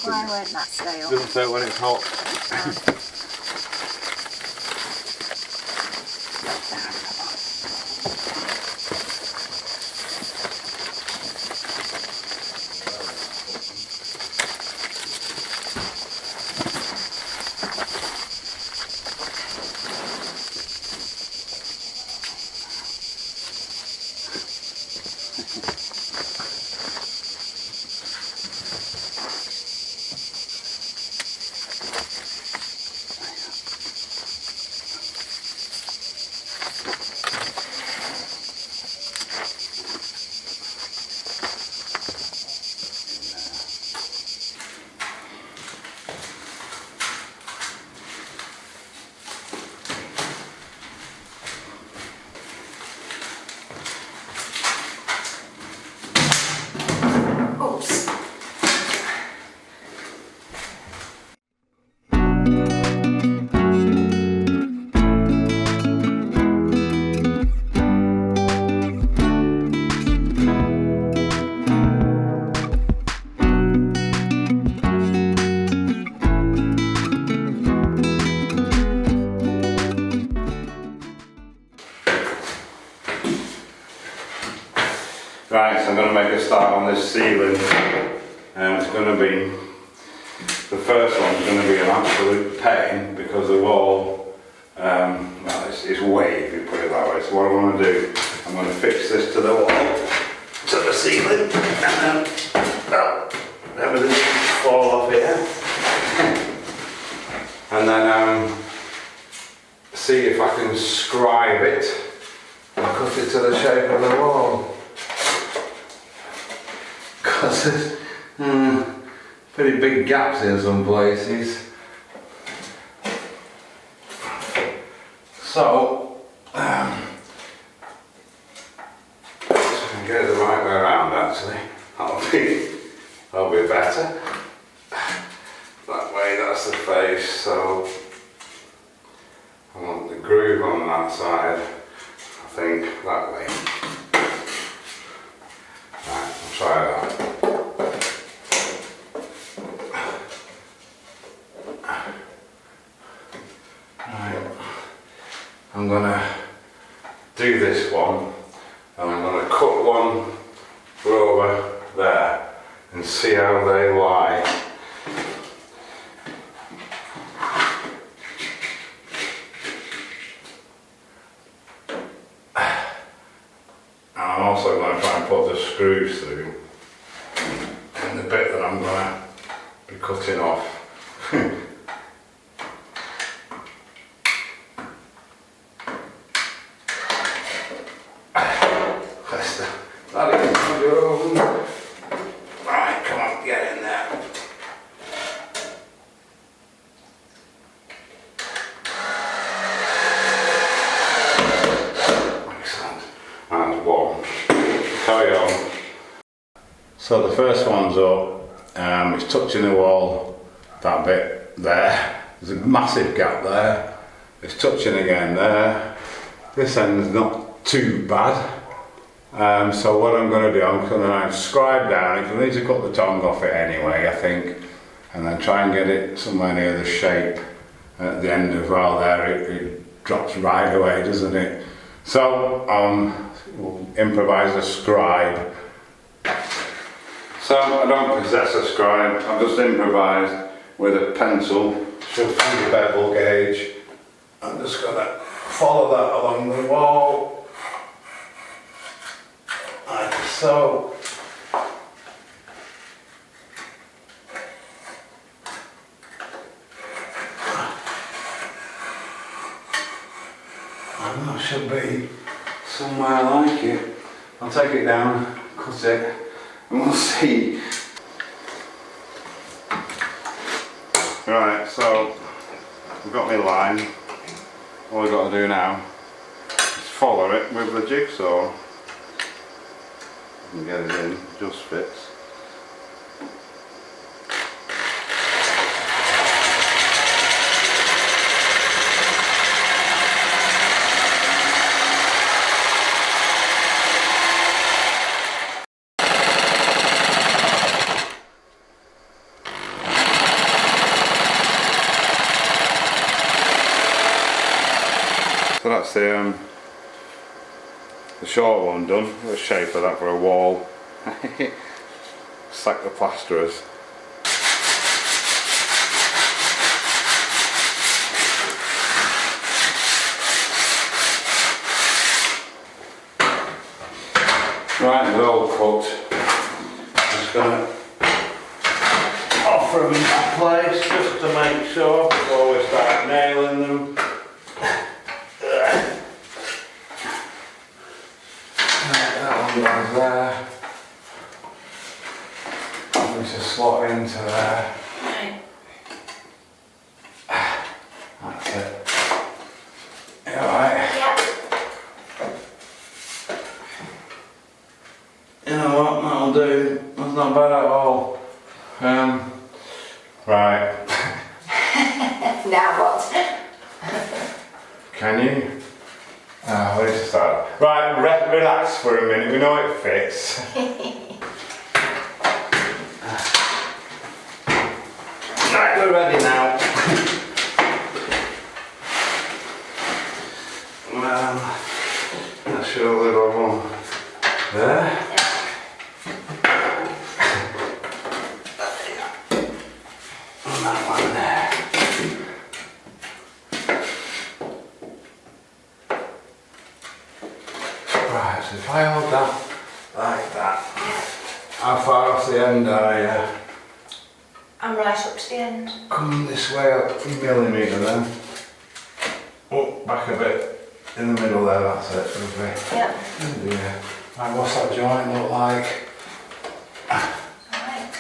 Why won't that stay up? Doesn't say when it's hot. Right, so I'm going to make a start on this ceiling, and it's going to be, the first one's going to be an absolute pain because the wall, well it's wavy, put it that way. So what I want to do, I'm going to fix this to the wall, to the ceiling, and then, well, everything will fall off here. And then see if I can scribe it and cut it to the shape of the wall. Because there's pretty big gaps in some places. So, if I can get it the right way around actually, that'll be better. That way, that's the face, so I want the groove on that side, I think, that way. Right, I'll try that. Right, I'm going to do this one, and I'm going to cut one for over there and see how they lie. I'm also going to try and put the screws through in the bit that I'm going to be cutting off. Right, come on, get in there. Excellent. And one. Carry on. So the first one's up. It's touching the wall, that bit there. There's a massive gap there. It's touching again there. This end's not too bad. So what I'm going to do, I'm going to scribe down it. I need to cut the tongue off it anyway, I think, and then try and get it somewhere near the shape at the end as well there. It drops right away, doesn't it? So we'll improvise a scribe. So I don't possess a scribe, I've just improvised with a pencil, through the bevel gauge. I'm just going to follow that along the wall. Like so. And that should be somewhere like it. I'll take it down, cut it, and we'll see. Right, so we've got my line. All we've got to do now is follow it with the jigsaw. And get it in, just fits. So that's the short one done. The shape of that for a wall. Sack the plasterers. Right, they're all cooked. Just gonna offer them into place just to make sure before we start nailing them. That one goes there. We just slot into there. That's it. You alright? Yep. You know what, that'll do. That's not bad at all. Right. Now what? Can you? Where's to start? Right, relax for a minute, we know it fits. Right, we're ready now. That's your little one there. And that one there. Right, so if I hold that like that, how far off the end are you? I'm right up to the end. Come this way up a millimetre then. Up back a bit in the middle there, that's it. Lovely. Yep. Yeah. Right, what's that joint look like? Right.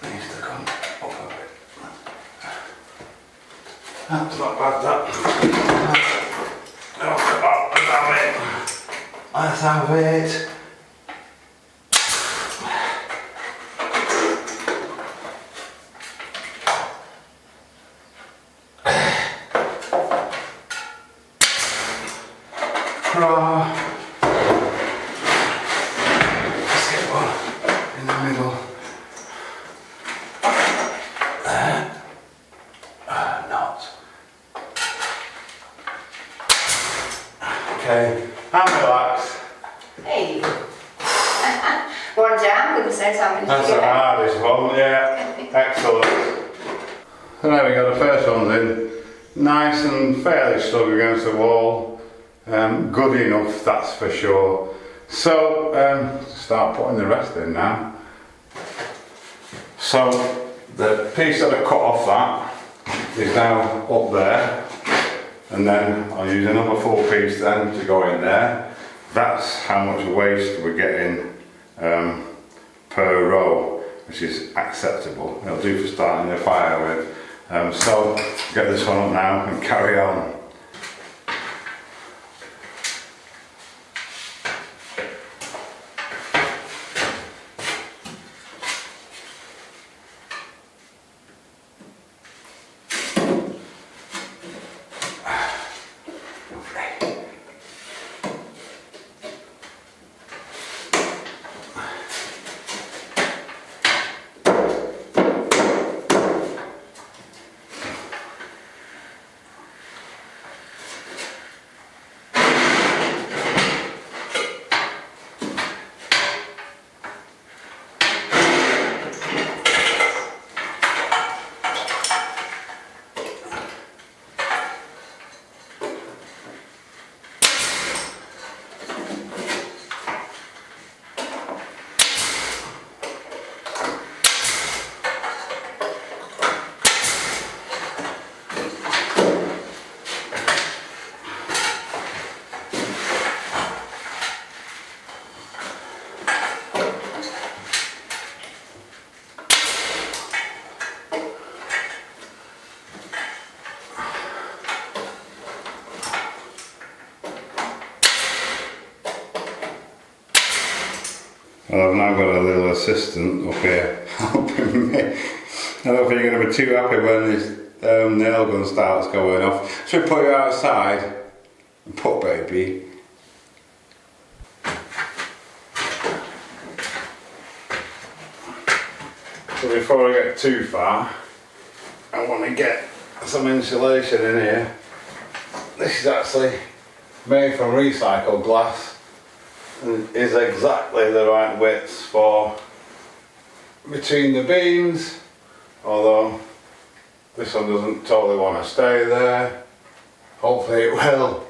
Needs to come up a bit. That's not bad, that. Oh, come on, let's have it. Let's have it. Let's get one in the middle. There. Not. Okay, and relax. Hey. One down with the same time. That's the hardest one, yeah. Excellent. So there we go, the first one's in. Nice and fairly snug against the wall. Good enough, that's for sure. So, start putting the rest in now. So, the piece that I cut off that is now up there. And then I'll use another full piece then to go in there. That's how much waste we're getting per row, which is acceptable. It'll do for starting the fire with. So, get this one up now and carry on. Well, I've now got a little assistant up here helping me. I don't think you're going to be too happy when this nail gun starts going off. Should we put you outside and put baby? So before I get too far, I want to get some insulation in here. this is actually made from recycled glass and is exactly the right width for between the beams, although this one doesn't totally want to stay there. Hopefully it will.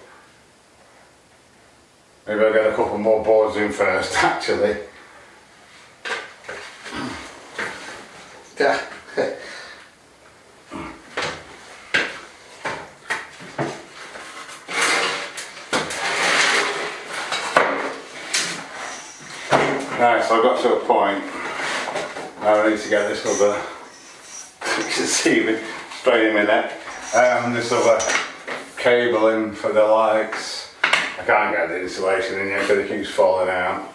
Maybe I'll get a couple more boards in first actually. Yeah. Right, so I got to a point now I need to get this other, you can see me straight in my neck, this other cable in for the lights. I can't get the insulation in here because it keeps falling out.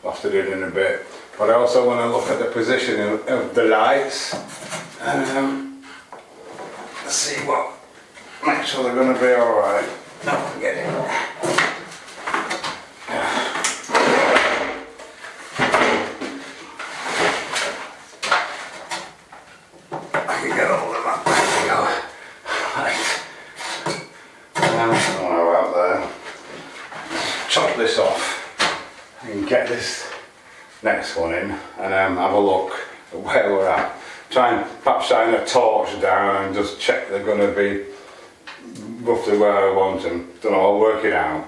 I'll have to do it in a bit. But I also want to look at the position of the lights and see what, make sure they're going to be alright. No, forget it. This off and get this next one in and have a look at where we're at. Try and perhaps shine a torch down and just check they're going to be roughly where I want them. Don't know, I'll work it out.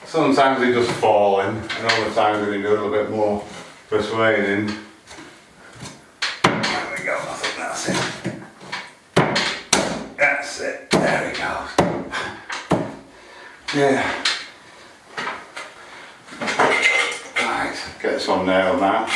Sometimes they just fall in, and other times they do a little bit more persuading. There we go, I think that's it. That's it, there we go. Yeah. Right, get this one nailed now.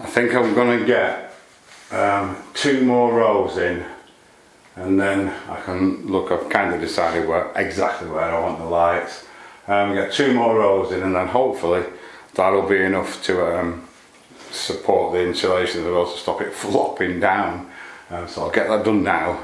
I think I'm going to get 2 more rows in and then I can look, I've kind of decided exactly where I want the lights. Get 2 more rows in and then hopefully that'll be enough to support the insulation as well, to stop it flopping down. So I'll get that done now.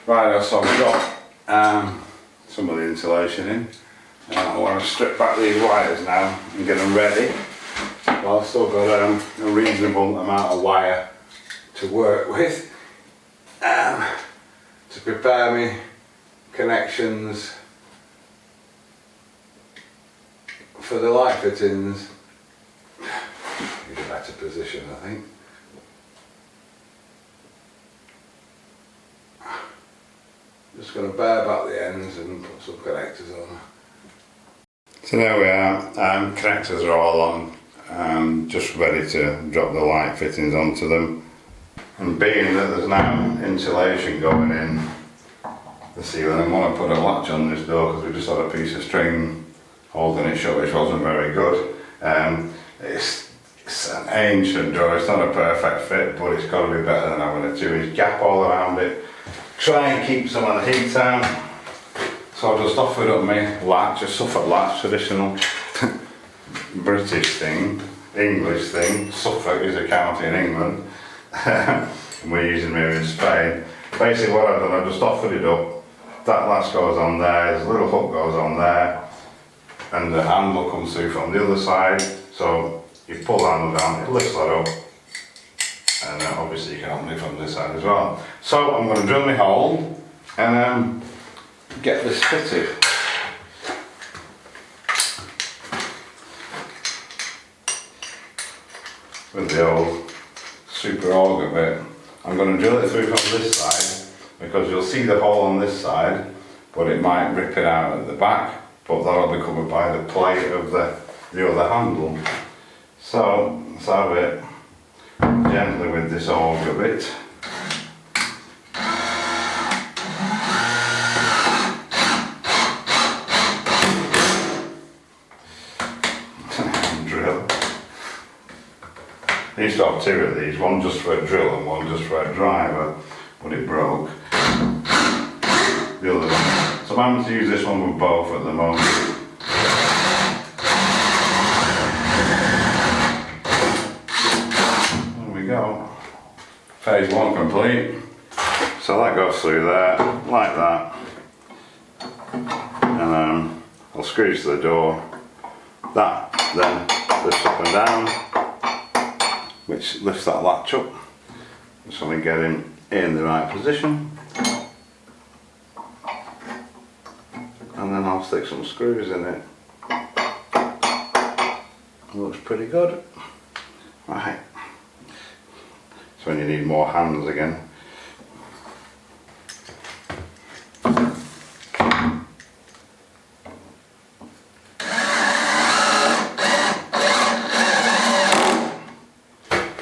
Right, so I've got some of the insulation in. I want to strip back these wires now and get them ready. Well, I've still got a reasonable amount of wire to work with to prepare me connections for the light fittings. Need a better position, I think. just going to bare back the ends and put some connectors on. So there we are, connectors are all on, just ready to drop the light fittings onto them. And being that there's now insulation going in the ceiling, I want to put a latch on this door because we just had a piece of string holding it shut, which wasn't very good. It's an ancient door, it's not a perfect fit, but it's got to be better than having a 2-inch gap all around it. Try and keep some of the heat out. So I just offered up my latch, a Suffolk latch, traditional British thing, English thing. Suffolk is a county in England. And we're using them here in Spain. Basically what I've done, I just offered it up. That latch goes on there, there's a little hook goes on there, and the handle comes through from the other side. So you pull the handle down, it lifts that up, and then obviously you can open it from this side as well. So I'm going to drill my hole and get this fitted. With the old super auger bit. I'm going to drill it through from this side because you'll see the hole on this side, but it might rip it out at the back, but that'll be covered by the plate of the other handle. So let's have it gently with this auger bit. Drill. I used to have 2 of these, one just for a drill and one just for a driver, but it broke. The other one. So I'm having to use this one with both at the moment. There we go. Phase 1 complete. So that goes through there, like that. And I'll screw to the door. That then lifts up and down, which lifts that latch up. So we get him in the right position. And then I'll stick some screws in it. Looks pretty good. Right. So when you need more hands again.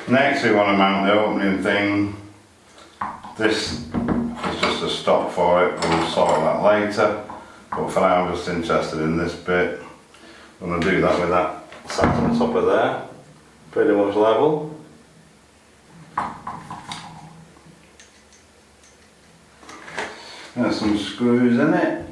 Next we want to mount the opening thing. This is just a stop for it, we'll sort that later. But for now I'm just interested in this bit. I'm going to do that with that sat on top of there. Pretty much level. There's some screws in it.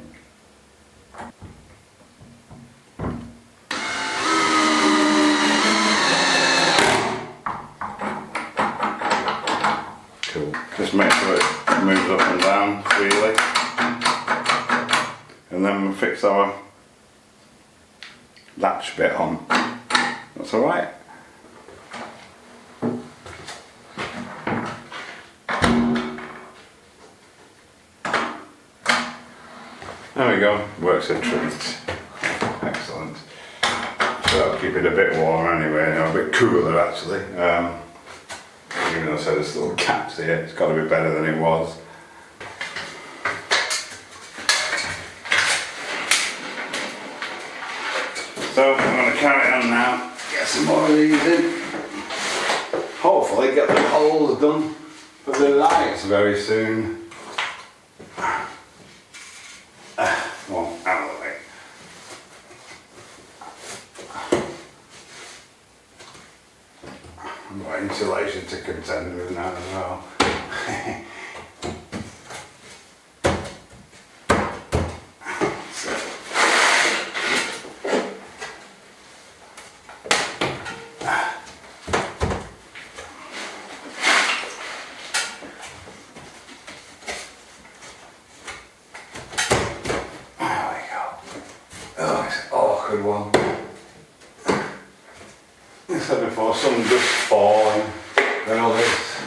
Cool. Just make sure it moves up and down freely. And then we'll fix our latch bit on. That's alright. There we go, works a treat. Excellent. So that'll keep it a bit warmer anyway, a bit cooler actually. Even though I said there's little gaps here, it's got to be better than it was. So I'm going to carry on now, get some more of these in. Hopefully get the holes done for the lights very soon. Well, out of the way. I've got insulation to contend with now as well. Good one. I said before, some just falling, then all this.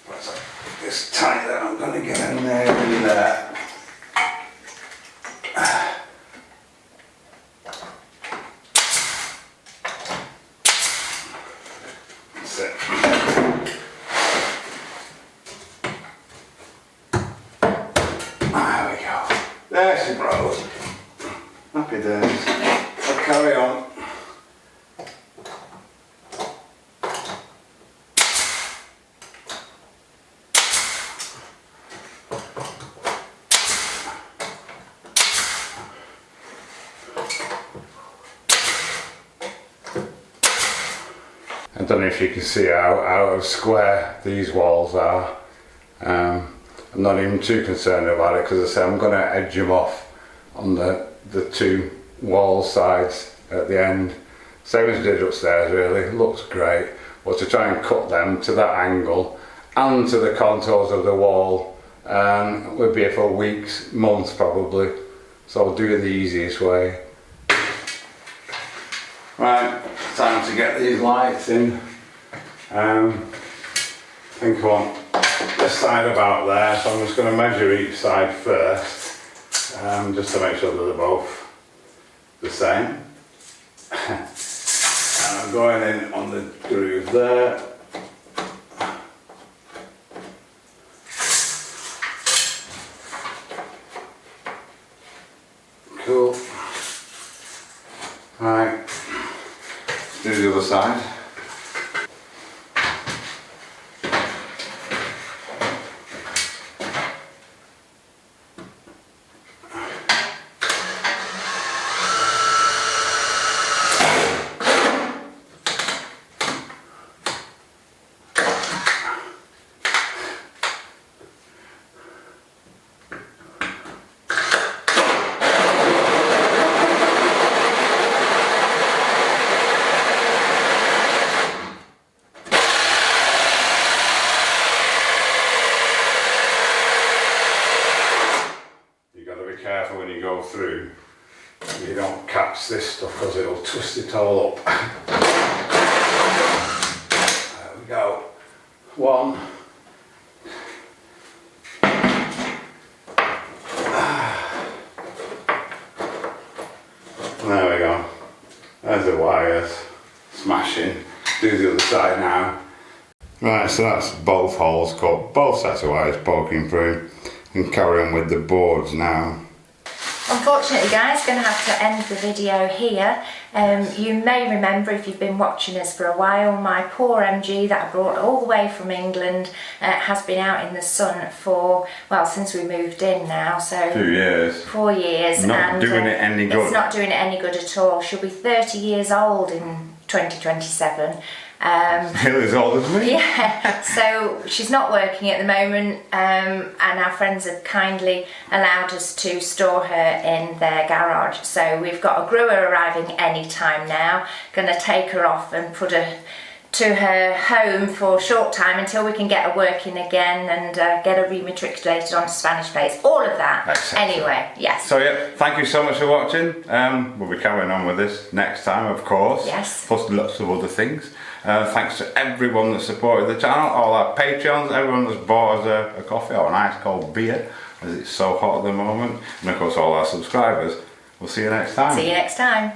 But it's like this tight that I'm going to get in there and there. That's it. There we go. There she grows. Happy days. I'll carry on. I don't know if you can see how out of square these walls are. I'm not even too concerned about it because I say I'm going to edge them off on the two wall sides at the end. Same as I did upstairs really, looks great. But to try and cut them to that angle and to the contours of the wall would be for weeks, months probably. So I'll do it the easiest way. Right, time to get these lights in. I think I want this side about there, so I'm just going to measure each side first, just to make sure that they're both the same. And I'm going in on the groove there. Cool. Right. Do the other side. Careful when you go through, you don't catch this stuff because it'll twist it all up. There we go. One. There we go. There's the wires. Smashing. Do the other side now. Right, so that's both holes cut, both sets of wires poking through, and carry on with the boards now. Unfortunately guys, going to have to end the video here. You may remember if you've been watching us for a while, my poor MG that I brought all the way from England has been out in the sun for, well, since we moved in now, so 2 years. 4 years. Not doing it any good. It's not doing it any good at all. She'll be 30 years old in 2027. Still as old as me. Yeah, so she's not working at the moment, and our friends have kindly allowed us to store her in their garage. So we've got a grower arriving any time now. Going to take her off and put her to her home for a short time until we can get her working again and get her rematriculated onto Spanish plates. All of that. Excellent. Anyway, yes. So yeah, thank you so much for watching. We'll be carrying on with this next time, of course. Yes. Plus lots of other things. Thanks to everyone that supported the channel, all our Patreons, everyone that's bought us a coffee or an ice cold beer, as it's so hot at the moment, and of course all our subscribers. We'll see you next time. See you next time.